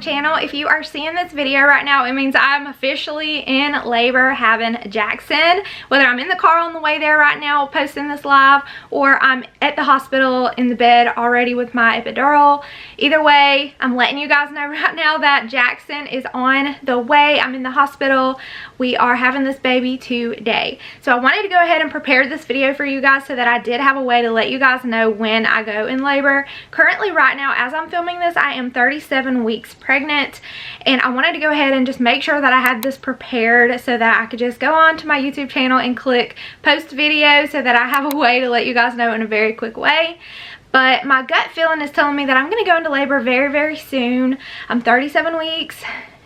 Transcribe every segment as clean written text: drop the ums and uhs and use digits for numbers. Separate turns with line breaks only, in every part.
Channel. If you are seeing this video right now, it means I'm officially in labor having Jackson. Whether I'm in the car on the way there right now posting this live, or I'm at the hospital in the bed already with my epidural, either way, I'm letting you guys know right now that Jackson is on the way. I'm in the hospital. We are having this baby today. So I wanted to go ahead and prepare this video for you guys so that I did have a way to let you guys know when I go in labor. Currently right now, as I'm filming this, I am 37 weeks pregnant, and I wanted to go ahead and just make sure that I had this prepared so that I could just go on to my YouTube channel and click post video so that I have a way to let you guys know in a very quick way. But my gut feeling is telling me that I'm going to go into labor very, very soon. I'm 37 weeks.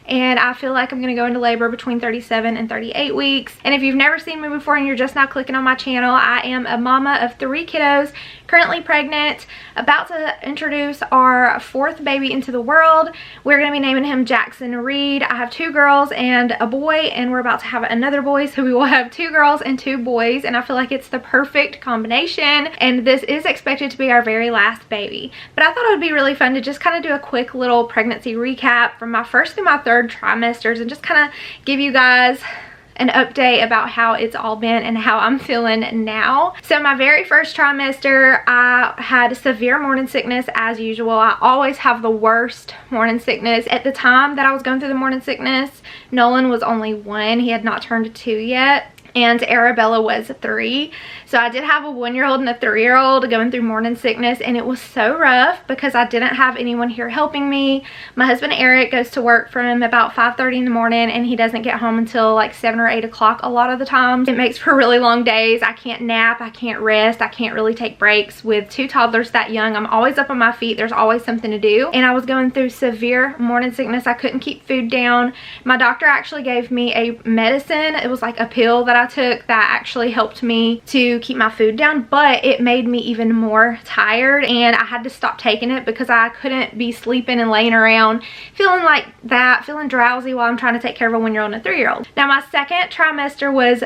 And I feel like I'm going to go into labor between 37 and 38 weeks. And if you've never seen me before and you're just now clicking on my channel, I am a mama of 3 kiddos, currently pregnant, about to introduce our 4th baby into the world. We're going to be naming him Jackson Reed. I have 2 girls and a boy, and we're about to have another boy, so we will have 2 girls and 2 boys, and I feel like it's the perfect combination, and this is expected to be our very last baby. But I thought it would be really fun to just kind of do a quick little pregnancy recap from my first through my 3rd trimesters and just kind of give you guys an update about how it's all been and how I'm feeling now. So my very first trimester, I had severe morning sickness as usual. I always have the worst morning sickness. At the time that I was going through the morning sickness, Nolan was only 1. He had not turned 2 yet. And Arabella was 3. So I did have a 1-year-old and a 3-year-old going through morning sickness, and it was so rough because I didn't have anyone here helping me. My husband Eric goes to work from about 5:30 in the morning, and he doesn't get home until like 7 or 8 o'clock a lot of the times. It makes for really long days. I can't nap, I can't rest, I can't really take breaks. With 2 toddlers that young, I'm always up on my feet. There's always something to do. And I was going through severe morning sickness. I couldn't keep food down. My doctor actually gave me a medicine. It was like a pill that I took that actually helped me to keep my food down, but it made me even more tired, and I had to stop taking it because I couldn't be sleeping and laying around feeling like that, feeling drowsy while I'm trying to take care of a 1-year-old and a 3-year-old. Now my 2nd trimester was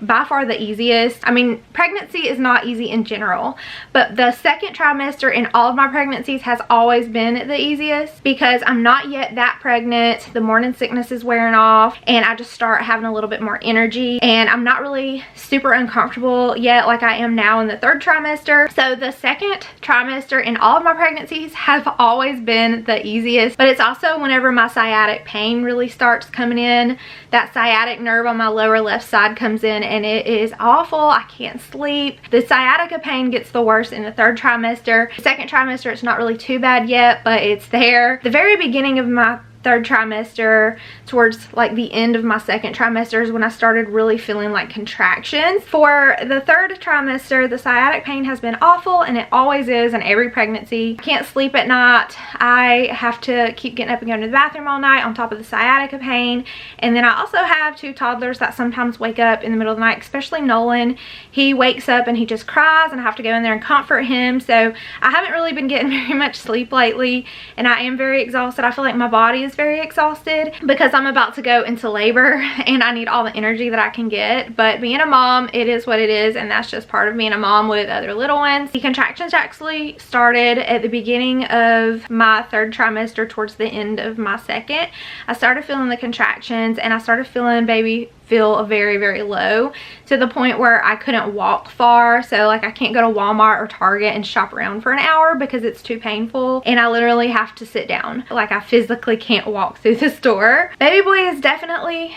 by far the easiest. I mean, pregnancy is not easy in general, but the 2nd trimester in all of my pregnancies has always been the easiest because I'm not yet that pregnant. The morning sickness is wearing off, and I just start having a little bit more energy, and I'm not really super uncomfortable yet like I am now in the 3rd trimester. So the 2nd trimester in all of my pregnancies have always been the easiest, but it's also whenever my sciatic pain really starts coming in. That sciatic nerve on my lower left side comes in, and it is awful. I can't sleep. The sciatica pain gets the worst in the 3rd trimester. 2nd trimester, it's not really too bad yet, but it's there. The very beginning of my 3rd trimester, towards like the end of my 2nd trimester, is when I started really feeling like contractions. For the 3rd trimester, the sciatic pain has been awful, and it always is in every pregnancy. I can't sleep at night. I have to keep getting up and going to the bathroom all night on top of the sciatica pain. And then I also have 2 toddlers that sometimes wake up in the middle of the night, especially Nolan. He wakes up and he just cries, and I have to go in there and comfort him. So I haven't really been getting very much sleep lately, and I am very exhausted. I feel like my body is is very exhausted because I'm about to go into labor and I need all the energy that I can get. But being a mom, it is what it is, and that's just part of being a mom with other little ones. The contractions actually started at the beginning of my 3rd trimester towards the end of my 2nd. I started feeling the contractions and I started feeling baby feel very, very low, to the point where I couldn't walk far. So like I can't go to Walmart or Target and shop around for an hour because it's too painful, and I literally have to sit down. Like I physically can't walk through the store. Baby boy is definitely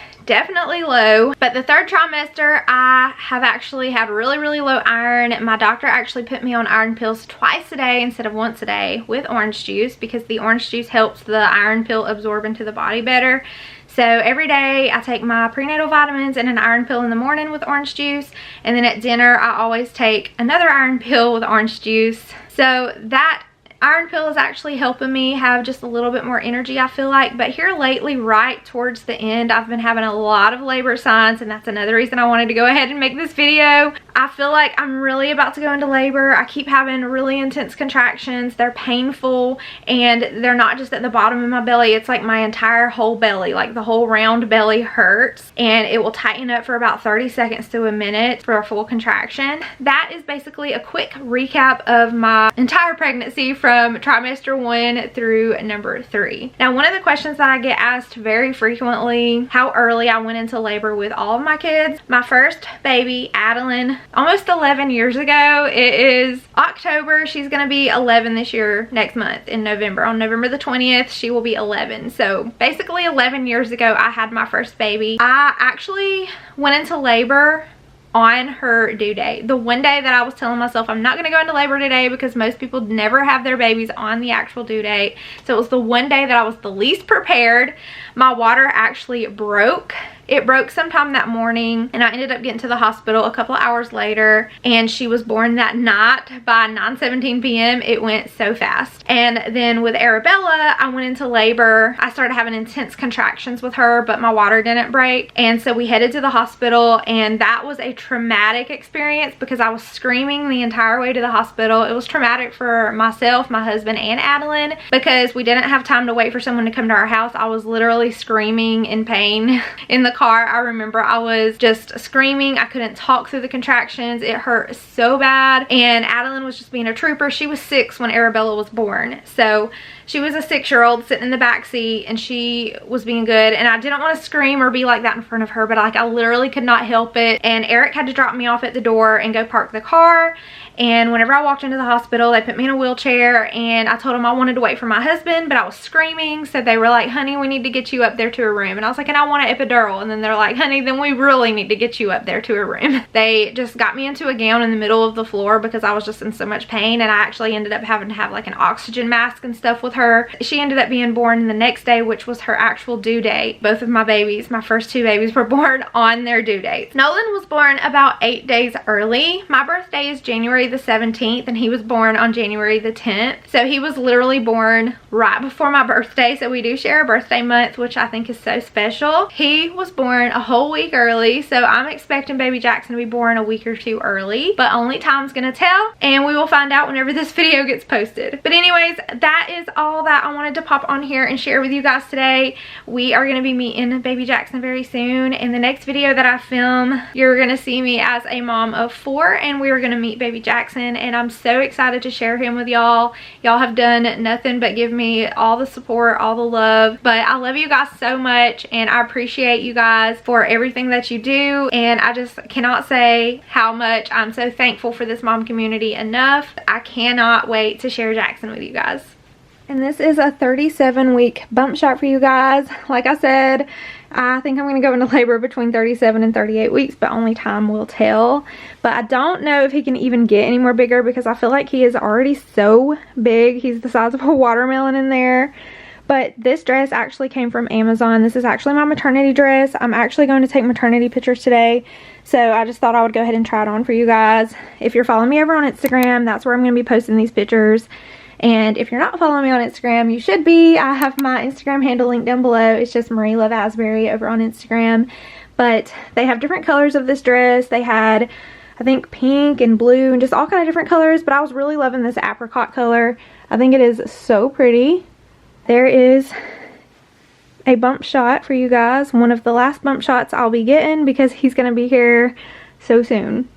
low. But the 3rd trimester, I have actually had really, really low iron. My doctor actually put me on iron pills twice a day instead of once a day with orange juice, because the orange juice helps the iron pill absorb into the body better. So every day I take my prenatal vitamins and an iron pill in the morning with orange juice, and then at dinner I always take another iron pill with orange juice. So that iron pill is actually helping me have just a little bit more energy, I feel like. But here lately, right towards the end, I've been having a lot of labor signs, and that's another reason I wanted to go ahead and make this video. I feel like I'm really about to go into labor. I keep having really intense contractions. They're painful, and they're not just at the bottom of my belly. It's like my entire whole belly, like the whole round belly hurts, and it will tighten up for about 30 seconds to a minute for a full contraction. That is basically a quick recap of my entire pregnancy from trimester 1 through number 3. Now, one of the questions that I get asked very frequently, how early I went into labor with all of my kids. My first baby, Adeline, almost 11 years ago. It is October. She's gonna be 11 this year, next month in November. On November the 20th, she will be 11. So basically 11 years ago, I had my first baby. I actually went into labor on her due date. The one day that I was telling myself I'm not going to go into labor today, because most people never have their babies on the actual due date. So it was the one day that I was the least prepared. My water actually broke. It broke sometime that morning, and I ended up getting to the hospital a couple of hours later, and she was born that night by 9:17 p.m. It went so fast. And then with Arabella, I went into labor. I started having intense contractions with her, but my water didn't break, and so we headed to the hospital, and that was a traumatic experience because I was screaming the entire way to the hospital. It was traumatic for myself, my husband, and Adeline, because we didn't have time to wait for someone to come to our house. I was literally screaming in pain in the car. I remember I was just screaming. I couldn't talk through the contractions. It hurt so bad, and Adeline was just being a trooper. She was 6 when Arabella was born, so she was a 6-year-old sitting in the back seat, and she was being good, and I didn't want to scream or be like that in front of her, but like I literally could not help it. And Eric had to drop me off at the door and go park the car. And whenever I walked into the hospital, they put me in a wheelchair, and I told them I wanted to wait for my husband, but I was screaming. So they were like, honey, we need to get you up there to a room. And I was like, and I want an epidural. And then they're like, honey, then we really need to get you up there to a room. They just got me into a gown in the middle of the floor because I was just in so much pain. And I actually ended up having to have like an oxygen mask and stuff with her. She ended up being born the next day, which was her actual due date. Both of my babies, my first 2 babies, were born on their due dates. Nolan was born about 8 days early. My birthday is January the 17th, and he was born on January the 10th. So he was literally born right before my birthday. So we do share a birthday month, which I think is so special. He was born a whole week early, so I'm expecting baby Jackson to be born a week or 2 early, but only time's gonna tell, and we will find out whenever this video gets posted. But anyways, that is all that I wanted to pop on here and share with you guys today. We are gonna be meeting baby Jackson very soon. In the next video that I film, you're gonna see me as a mom of 4, and we are gonna meet baby Jackson, and I'm so excited to share him with y'all. Y'all have done nothing but give me all the support, all the love. But I love you guys so much, and I appreciate you guys for everything that you do, and I just cannot say how much I'm so thankful for this mom community enough. I cannot wait to share Jackson with you guys. And this is a 37-week bump shot for you guys. Like I said, I think I'm going to go into labor between 37 and 38 weeks, but only time will tell. But I don't know if he can even get any more bigger, because I feel like he is already so big. He's the size of a watermelon in there. But this dress actually came from Amazon. This is actually my maternity dress. I'm actually going to take maternity pictures today, so I just thought I would go ahead and try it on for you guys. If you're following me over on Instagram, that's where I'm going to be posting these pictures. And if you're not following me on Instagram, you should be. I have my Instagram handle linked down below. It's just MarieLove Asbury over on Instagram. But they have different colors of this dress. They had, I think, pink and blue and just all kind of different colors. But I was really loving this apricot color. I think it is so pretty. There is a bump shot for you guys. One of the last bump shots I'll be getting because he's going to be here so soon.